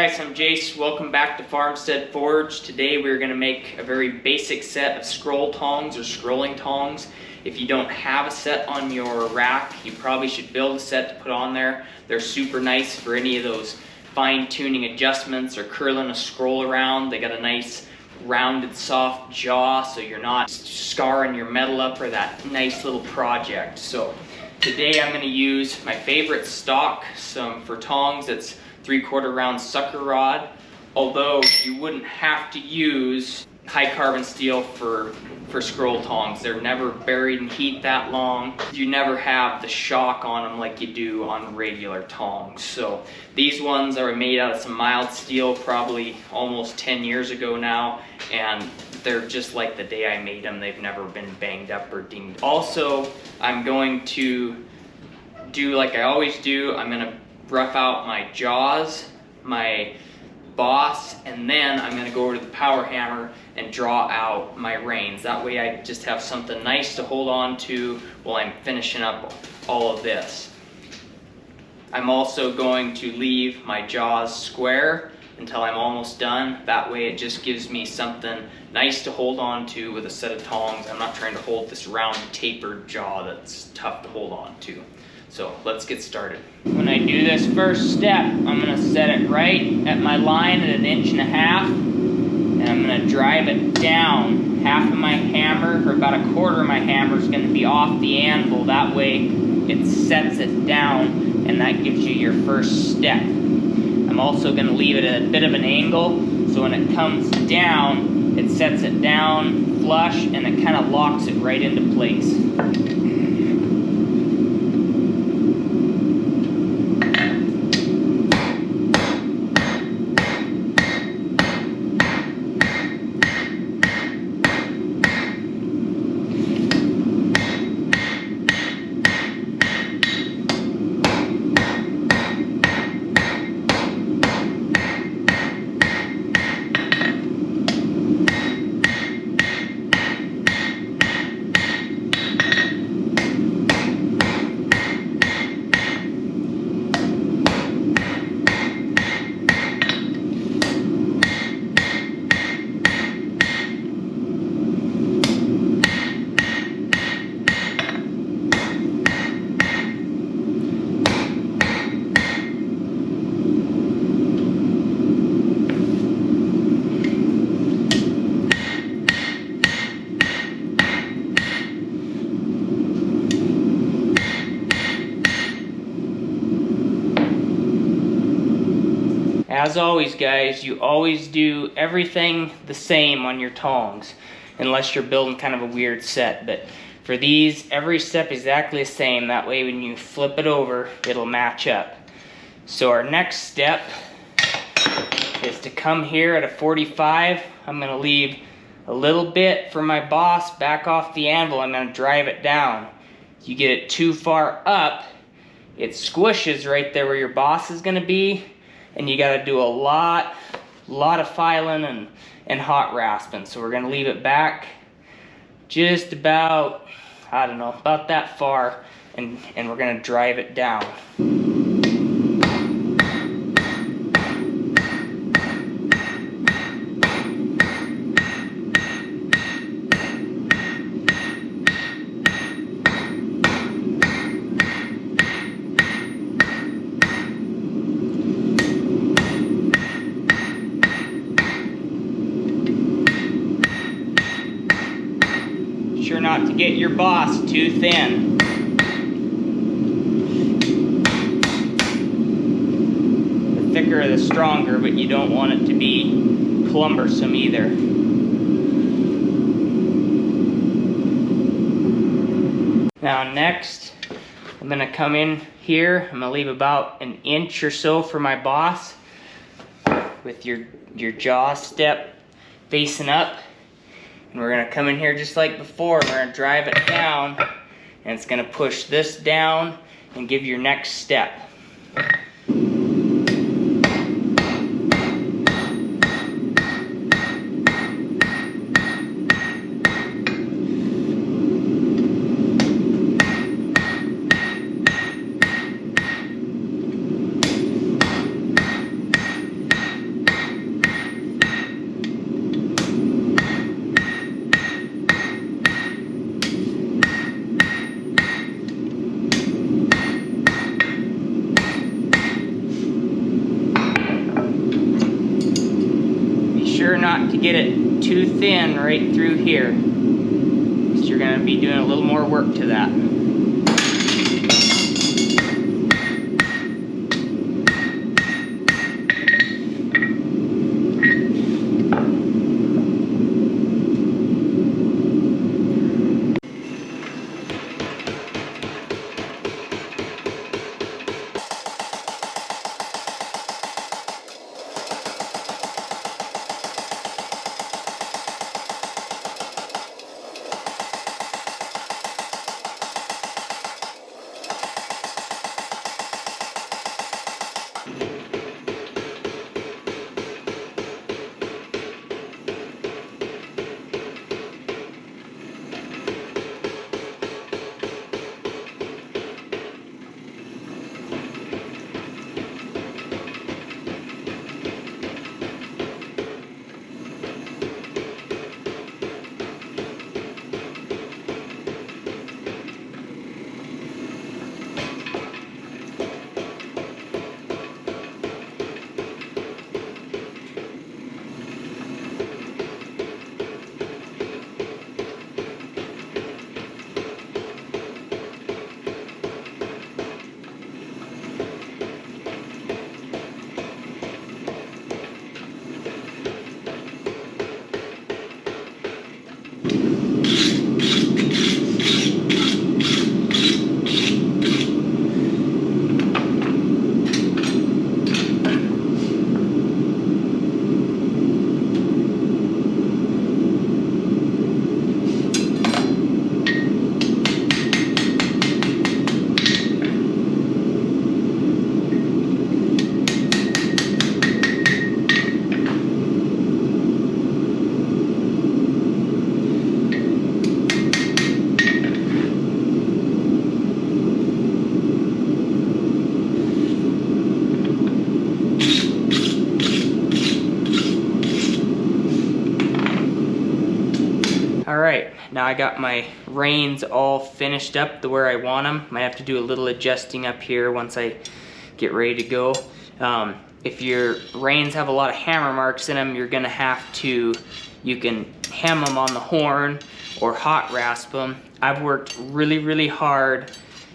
guys, I'm Jayce. Welcome back to Farmstead Forge. Today we're going to make a very basic set of scroll tongs or scrolling tongs. If you don't have a set on your rack, you probably should build a set to put on there. They're super nice for any of those fine-tuning adjustments or curling a scroll around. They got a nice rounded soft jaw so you're not scarring your metal up for that nice little project. So today I'm going to use my favorite stock for tongs. It's 3/4 round sucker rod, although you wouldn't have to use high carbon steel for scroll tongs. They're never buried in heat that long. You never have the shock on them like you do on regular tongs. So these ones are made out of some mild steel, probably almost 10 years ago now, and they're just like the day I made them. They've never been banged up or dinged. Also, I'm going to do like I always do. I'm going to rough out my jaws, my boss, and then I'm going to go over to the power hammer and draw out my reins. That way I just have something nice to hold on to while I'm finishing up all of this. I'm also going to leave my jaws square until I'm almost done. That way it just gives me something nice to hold on to with a set of tongs. I'm not trying to hold this round tapered jaw that's tough to hold on to. So let's get started. When I do this first step, I'm gonna set it right at my line at 1.5 inches, and I'm gonna drive it down. Half of my hammer, or about 1/4 of my hammer, is gonna be off the anvil. That way it sets it down, and that gives you your first step. I'm also gonna leave it at a bit of an angle, so when it comes down, it sets it down flush, and it kind of locks it right into place. As always, guys, you always do everything the same on your tongs, unless you're building kind of a weird set. But for these, every step is exactly the same. That way when you flip it over, it'll match up. So our next step is to come here at a 45. I'm gonna leave a little bit for my boss back off the anvil. I'm gonna drive it down. You get it too far up, it squishes right there where your boss is gonna be, and you got to do a lot of filing and hot rasping. So we're going to leave it back just about, I don't know, about that far, and we're going to drive it down. Sure not to get your boss too thin. The thicker the stronger, but you don't want it to be cumbersome either. Now next, I'm gonna come in here. I'm gonna leave about 1 inch or so for my boss with your jaw step facing up. And we're gonna come in here just like before. We're gonna drive it down, and it's gonna push this down and give your next step. get it too thin right through here. So you're going to be doing a little more work to that. Alright, now I got my reins all finished up to where I want them. Might have to do a little adjusting up here once I get ready to go. If your reins have a lot of hammer marks in them, you're gonna have to, you can hem them on the horn or hot rasp them. I've worked really hard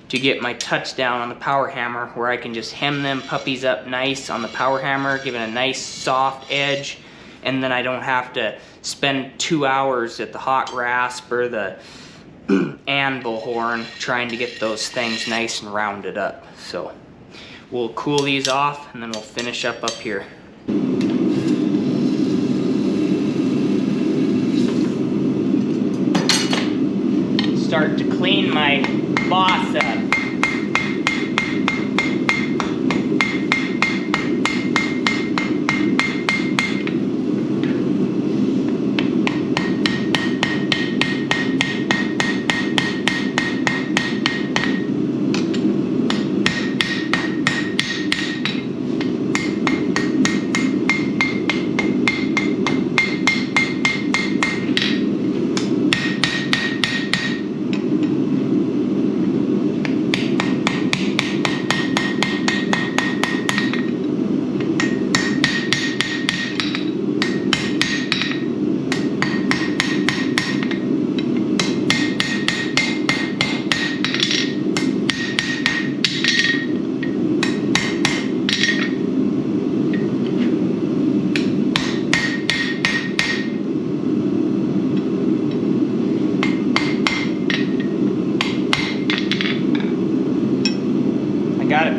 to get my touchdown on the power hammer where I can just hem them puppies up nice on the power hammer, give it a nice soft edge, and then I don't have to spend 2 hours at the hot rasp or the anvil horn trying to get those things nice and rounded up. So we'll cool these off and then we'll finish up here. Start to clean my boss up.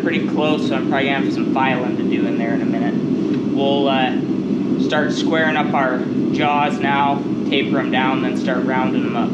Pretty close, so I'm probably gonna have some filing to do in there in a minute. We'll start squaring up our jaws now, taper them down, then start rounding them up.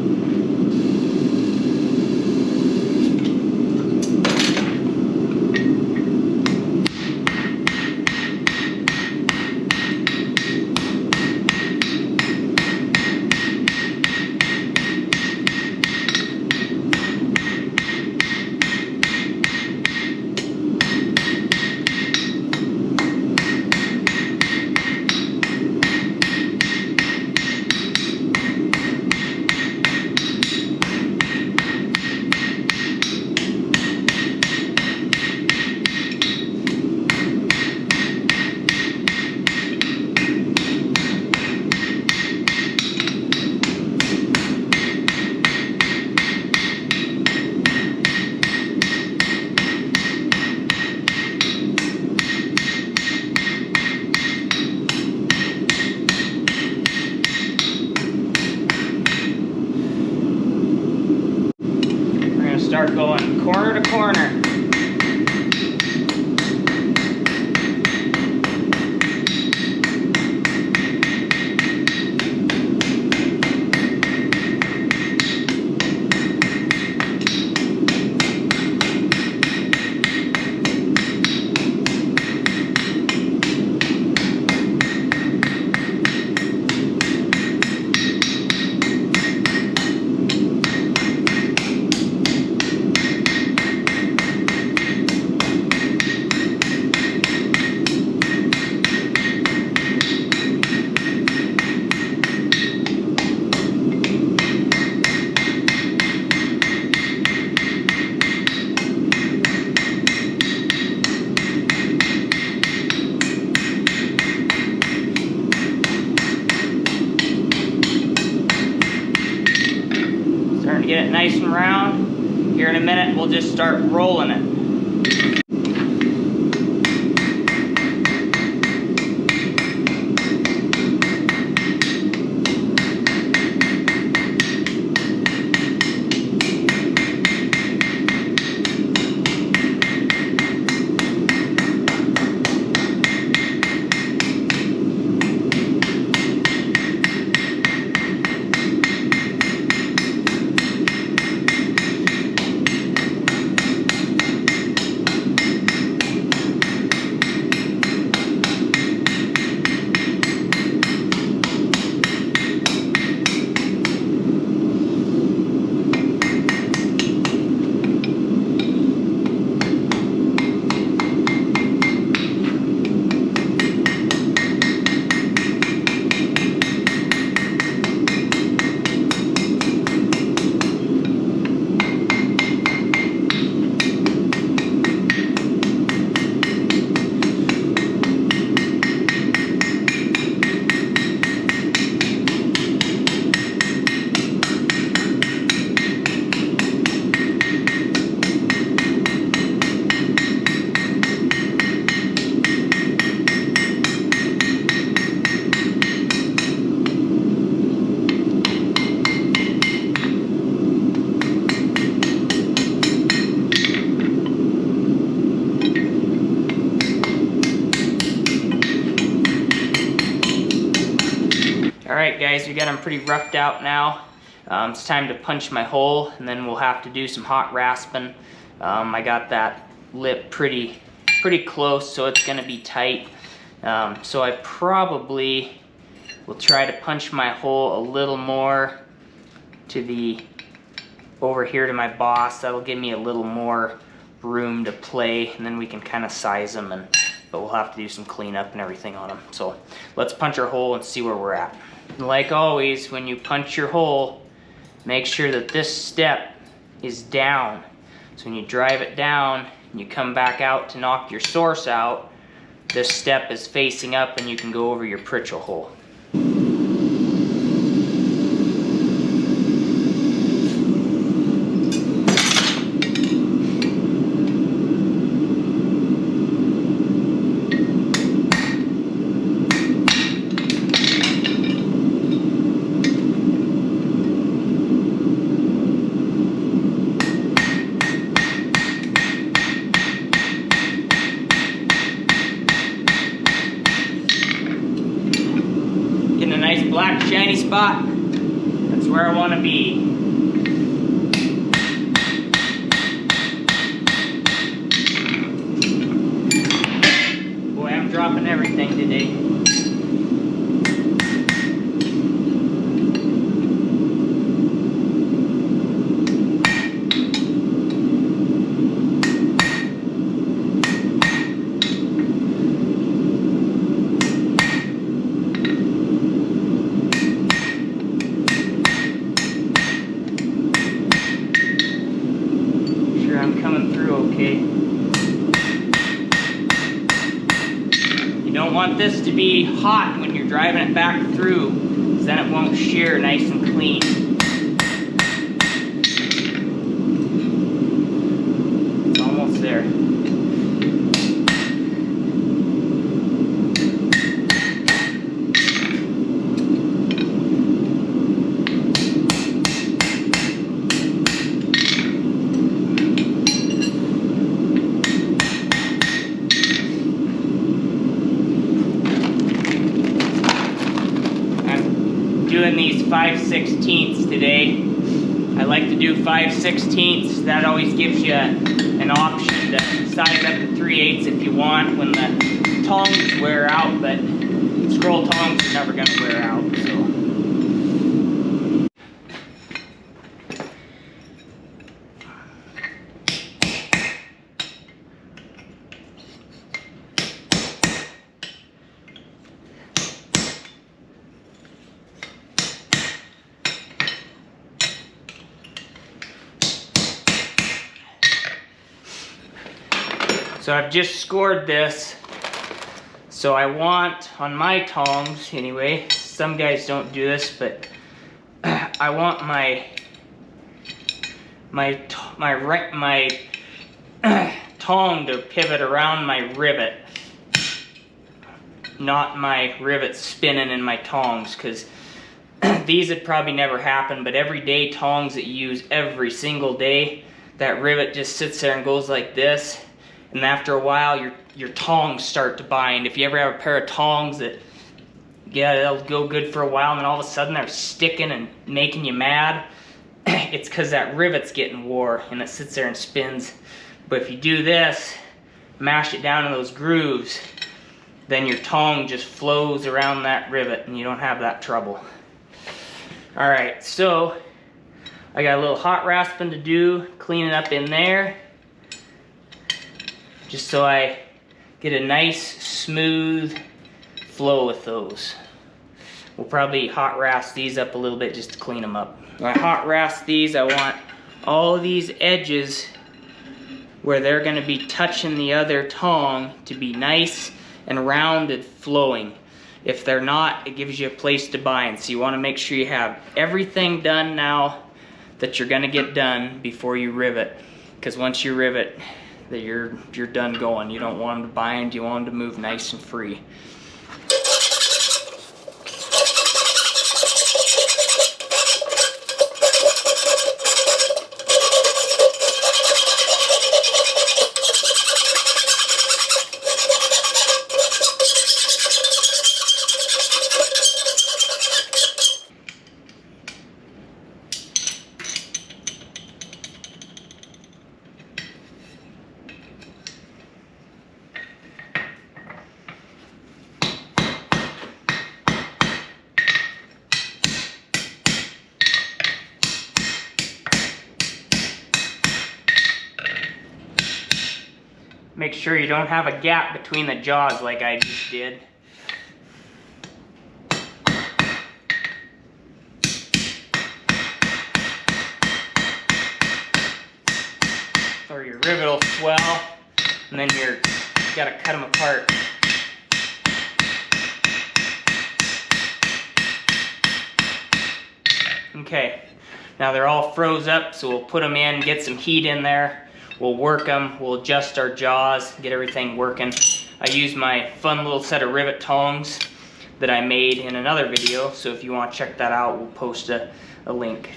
start going corner to corner. Get it nice and round. Here in a minute, we'll just start rolling it. Alright guys, we got them pretty roughed out now. It's time to punch my hole, and then we'll have to do some hot rasping. I got that lip pretty close, so it's going to be tight. So I probably will try to punch my hole a little more to the over here to my boss. That'll give me a little more room to play, and then we can kind of size them, but we'll have to do some cleanup and everything on them. So let's punch our hole and see where we're at. And like always, when you punch your hole, make sure that this step is down. So when you drive it down and you come back out to knock your source out, this step is facing up and you can go over your Pritchell hole. Black shiny spot, that's where I want to be. Boy, I'm dropping everything today. Want this to be hot when you're driving it back through, because then it won't shear nice and clean. It's almost there. 5/16 today. I like to do 5/16. That always gives you an option to size up to 3/8 if you want when the tongs wear out, but scroll tongs are never going to wear out. So I've just scored this. So I want, on my tongs anyway, some guys don't do this, but I want my tong to pivot around my rivet, not my rivet spinning in my tongs, because these would probably never happen, but everyday tongs that you use every single day, that rivet just sits there and goes like this. And after a while, your tongs start to bind. If you ever have a pair of tongs that, yeah, they'll go good for a while, and then all of a sudden they're sticking and making you mad, it's because that rivet's getting wore, and it sits there and spins. But if you do this, mash it down in those grooves, then your tong just flows around that rivet, and you don't have that trouble. All right, so I got a little hot rasping to do, cleaning up in there, just so I get a nice smooth flow with those. We'll probably hot rasp these up a little bit just to clean them up. When I hot rasp these, I want all these edges where they're going to be touching the other tong to be nice and rounded flowing. If they're not, it gives you a place to bind. So you want to make sure you have everything done now that you're going to get done before you rivet. Because once you rivet, that you're done going. You don't want them to bind, you want them to move nice and free. Make sure you don't have a gap between the jaws like I just did. Or your rivet will swell, and then you gotta cut them apart. Okay, now they're all froze up, so we'll put them in, get some heat in there. We'll work them, we'll adjust our jaws, get everything working. I use my fun little set of rivet tongs that I made in another video, so if you want to check that out, we'll post a link.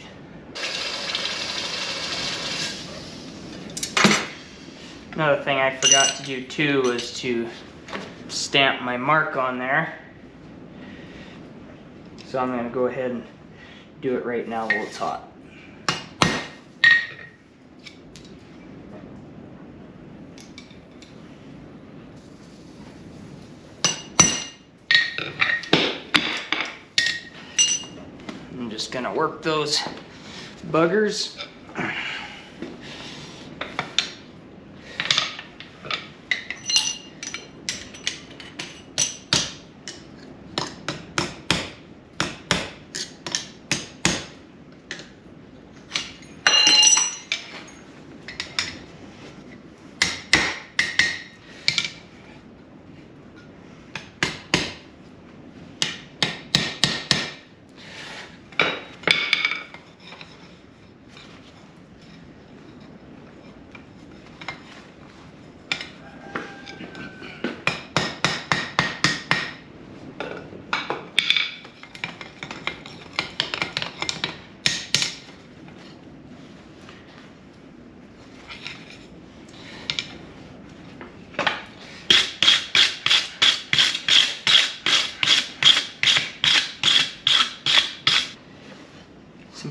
Another thing I forgot to do too was to stamp my mark on there. So I'm going to go ahead and do it right now while it's hot. I'm just gonna work those buggers.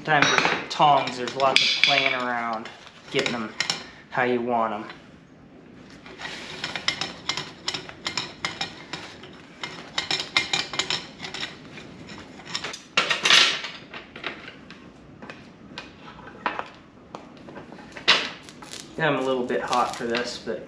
sometimes with tongs, there's lots of playing around, getting them how you want them. Yeah, I'm a little bit hot for this, but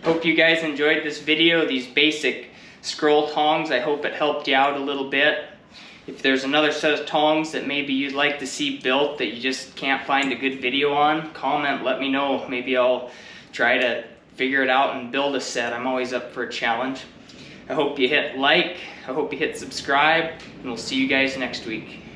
hope you guys enjoyed this video, these basic scroll tongs. I hope it helped you out a little bit. If there's another set of tongs that maybe you'd like to see built that you just can't find a good video on, comment, let me know. Maybe I'll try to figure it out and build a set. I'm always up for a challenge. I hope you hit like, I hope you hit subscribe, and we'll see you guys next week.